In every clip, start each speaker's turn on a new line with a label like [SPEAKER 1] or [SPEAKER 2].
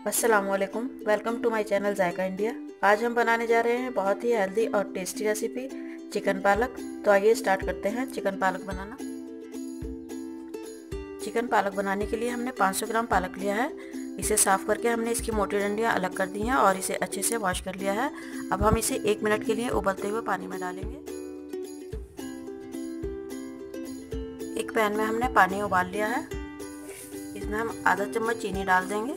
[SPEAKER 1] अस्सलामुअलैकुम, welcome to my channel Zayka India. आज हम बनाने जा रहे हैं बहुत ही हेल्दी और टेस्टी रेसिपी चिकन पालक। तो आइए स्टार्ट करते हैं चिकन पालक बनाना। चिकन पालक बनाने के लिए हमने 500 ग्राम पालक लिया है। इसे साफ़ करके हमने इसकी मोटी डंडियाँ अलग कर दी हैं और इसे अच्छे से वॉश कर लिया है। अब हम इसे 1 मिनट के लिए उबलते हुए पानी में डालेंगे। एक पैन में हमने पानी उबाल लिया है। इसमें हम आधा चम्मच चीनी डाल देंगे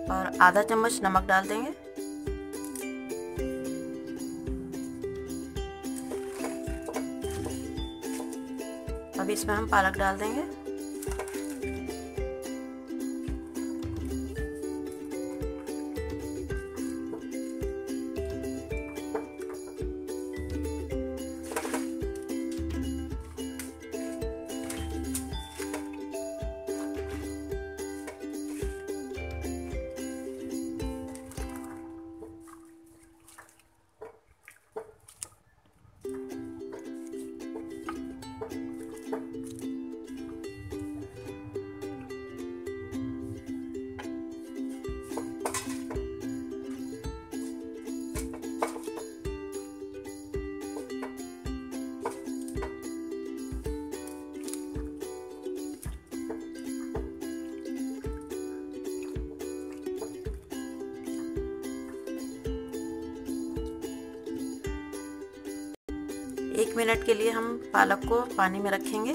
[SPEAKER 1] और आधा चम्मच नमक डाल देंगे। अब इसमें हम पालक डाल देंगे। एक मिनट के लिए हम पालक को पानी में रखेंगे।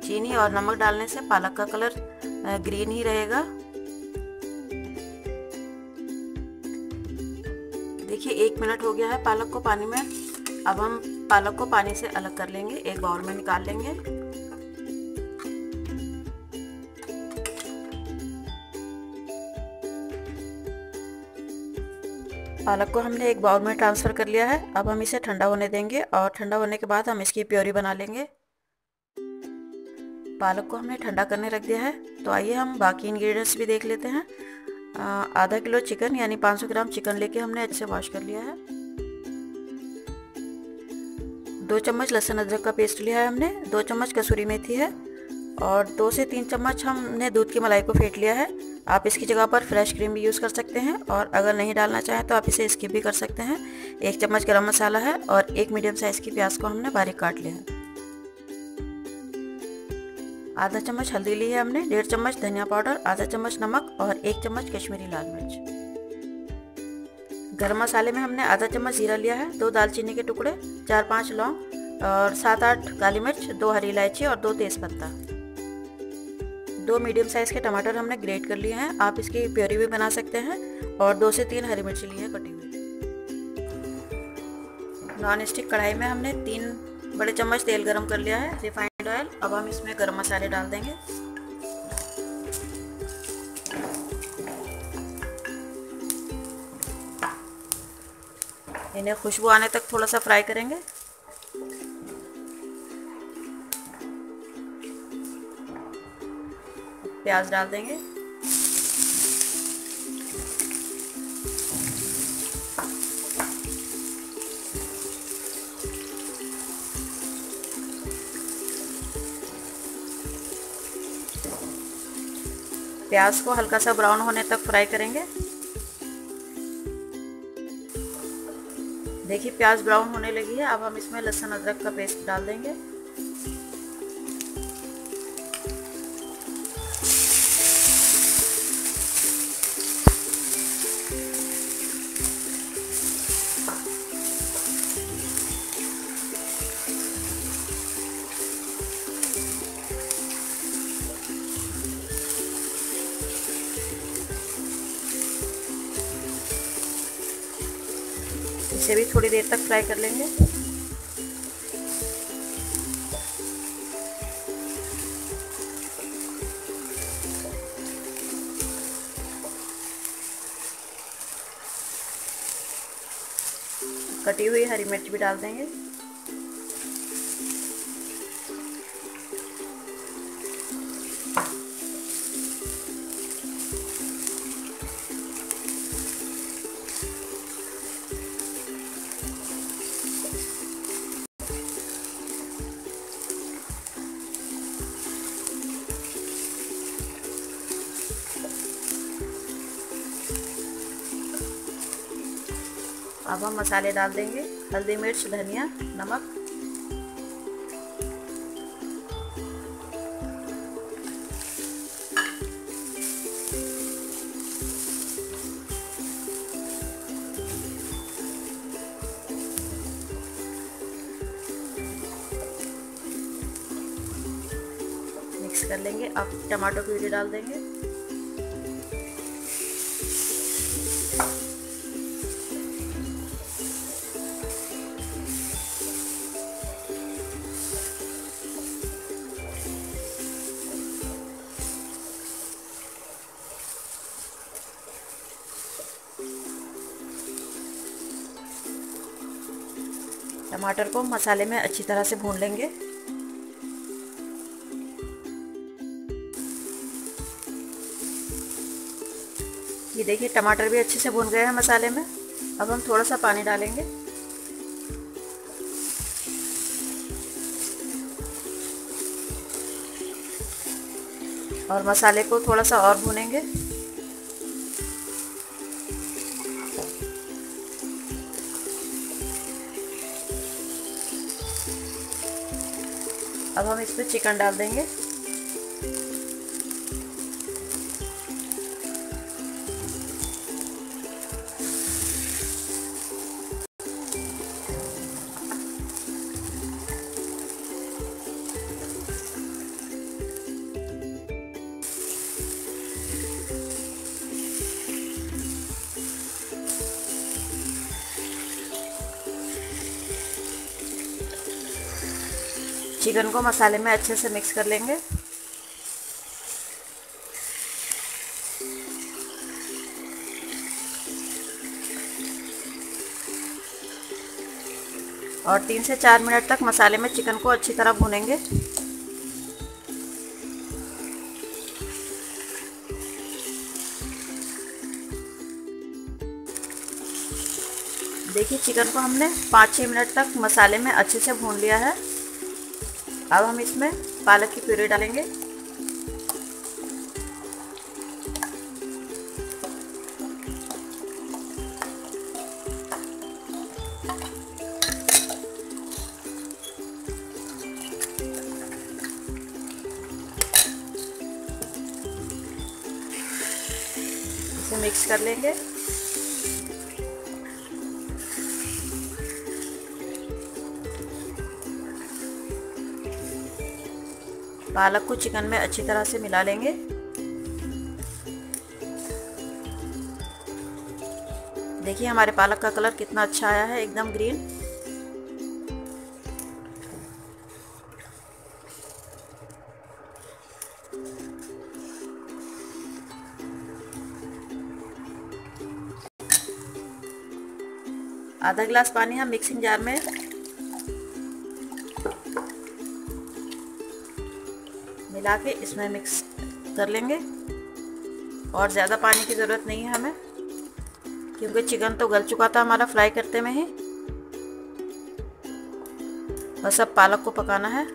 [SPEAKER 1] चीनी और नमक डालने से पालक का कलर ग्रीन ही रहेगा। देखिए 1 मिनट हो गया है पालक को पानी में। अब हम पालक को पानी से अलग कर लेंगे, एक बाउल में निकाल लेंगे। पालक को हमने एक बाउल में ट्रांसफ़र कर लिया है। अब हम इसे ठंडा होने देंगे और ठंडा होने के बाद हम इसकी प्योरी बना लेंगे। पालक को हमने ठंडा करने रख दिया है। तो आइए हम बाकी इंग्रेडिएंट्स भी देख लेते हैं। आधा किलो चिकन यानी 500 ग्राम चिकन लेके हमने अच्छे से वॉश कर लिया है। 2 चम्मच लहसुन अदरक का पेस्ट लिया है हमने। 2 चम्मच कसूरी मेथी है और 2 से 3 चम्मच हमने दूध की मलाई को फेंट लिया है। आप इसकी जगह पर फ्रेश क्रीम भी यूज़ कर सकते हैं और अगर नहीं डालना चाहें तो आप इसे स्किप भी कर सकते हैं। 1 चम्मच गरम मसाला है और 1 मीडियम साइज़ की प्याज को हमने बारीक काट लिया है। आधा चम्मच हल्दी ली है हमने, 1.5 चम्मच धनिया पाउडर, आधा चम्मच नमक और 1 चम्मच कश्मीरी लाल मिर्च। गरम मसाले में हमने आधा चम्मच जीरा लिया है, 2 दालचीनी के टुकड़े, 4-5 लौंग और 7-8 काली मिर्च, 2 हरी इलायची और 2 तेज़पत्ता। 2 मीडियम साइज़ के टमाटर हमने ग्रेट कर लिए हैं। आप इसकी प्योरी भी बना सकते हैं। और 2 से 3 हरी मिर्ची ली है कटी हुई। नॉन स्टिक कढ़ाई में हमने 3 बड़े चम्मच तेल गरम कर लिया है, रिफाइंड ऑयल। अब हम इसमें गरम मसाले डाल देंगे। इन्हें खुशबू आने तक थोड़ा सा फ्राई करेंगे। प्याज डाल देंगे। प्याज को हल्का सा ब्राउन होने तक फ्राई करेंगे। देखिए प्याज ब्राउन होने लगी है। अब हम इसमें लहसुन अदरक का पेस्ट डाल देंगे। इसे भी थोड़ी देर तक फ्राई कर लेंगे। कटी हुई हरी मिर्च भी डाल देंगे। अब हम मसाले डाल देंगे, हल्दी, मिर्च, धनिया, नमक। मिक्स कर लेंगे। अब टमाटो प्यूरी डाल देंगे। टमाटर को मसाले में अच्छी तरह से भून लेंगे। ये देखिए टमाटर भी अच्छे से भून गए हैं मसाले में। अब हम थोड़ा सा पानी डालेंगे और मसाले को थोड़ा सा और भूनेंगे। अब हम इसमें चिकन डाल देंगे। चिकन को मसाले में अच्छे से मिक्स कर लेंगे। और 3 से 4 मिनट तक मसाले में चिकन को अच्छी तरह भूनेंगे। देखिए चिकन को हमने 5-6 मिनट तक मसाले में अच्छे से भून लिया है। अब हम इसमें पालक की प्यूरी डालेंगे। इसे मिक्स कर लेंगे। पालक को चिकन में अच्छी तरह से मिला लेंगे। देखिए हमारे पालक का कलर कितना अच्छा आया है, एकदम ग्रीन। आधा गिलास पानी हम मिक्सिंग जार में मिला के इसमें मिक्स कर लेंगे। और ज़्यादा पानी की ज़रूरत नहीं है हमें, क्योंकि चिकन तो गल चुका था हमारा फ्राई करते में ही। बस अब पालक को पकाना है।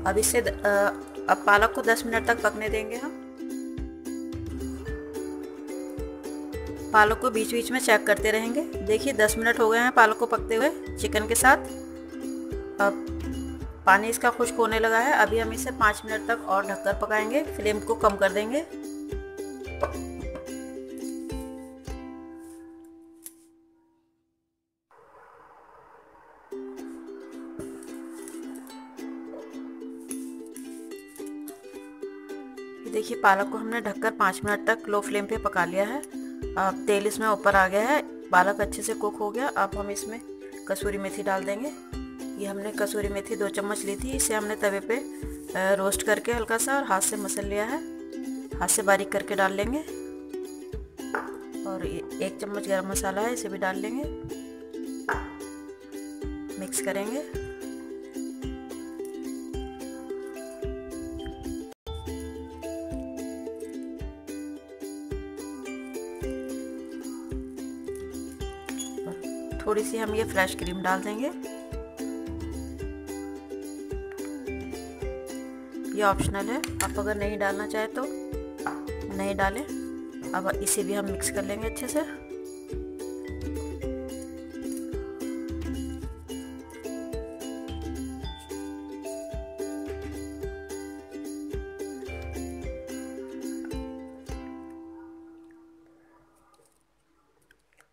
[SPEAKER 1] अब इसे अब पालक को 10 मिनट तक पकने देंगे हम। पालक को बीच बीच में चेक करते रहेंगे। देखिए 10 मिनट हो गए हैं पालक को पकते हुए चिकन के साथ। अब पानी इसका खुश्क होने लगा है। अभी हम इसे 5 मिनट तक और ढककर पकाएंगे। फ्लेम को कम कर देंगे। देखिए पालक को हमने ढककर 5 मिनट तक लो फ्लेम पे पका लिया है। अब तेल इसमें ऊपर आ गया है, पालक अच्छे से कुक हो गया। अब हम इसमें कसूरी मेथी डाल देंगे। ये हमने कसूरी मेथी 2 चम्मच ली थी। इसे हमने तवे पे रोस्ट करके हल्का सा और हाथ से मसल लिया है। हाथ से बारीक करके डाल लेंगे। और 1 चम्मच गरम मसाला है, इसे भी डाल लेंगे। मिक्स करेंगे। थोड़ी सी हम ये फ्रेश क्रीम डाल देंगे। ये ऑप्शनल है, आप अगर नहीं डालना चाहे तो नहीं डालें। अब इसे भी हम मिक्स कर लेंगे अच्छे से।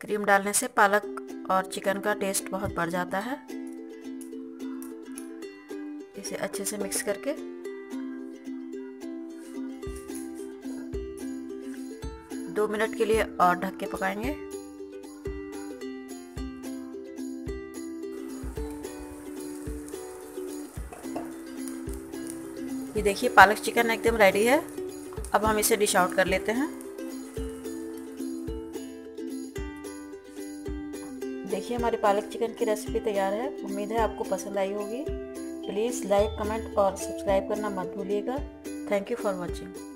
[SPEAKER 1] क्रीम डालने से पालक और चिकन का टेस्ट बहुत बढ़ जाता है। इसे अच्छे से मिक्स करके दो मिनट के लिए और ढक के पकाएंगे। ये देखिए पालक चिकन एकदम रेडी है। अब हम इसे डिश आउट कर लेते हैं। देखिए हमारी पालक चिकन की रेसिपी तैयार है। उम्मीद है आपको पसंद आई होगी। प्लीज़ लाइक, कमेंट और सब्सक्राइब करना मत भूलिएगा। Thank you for watching.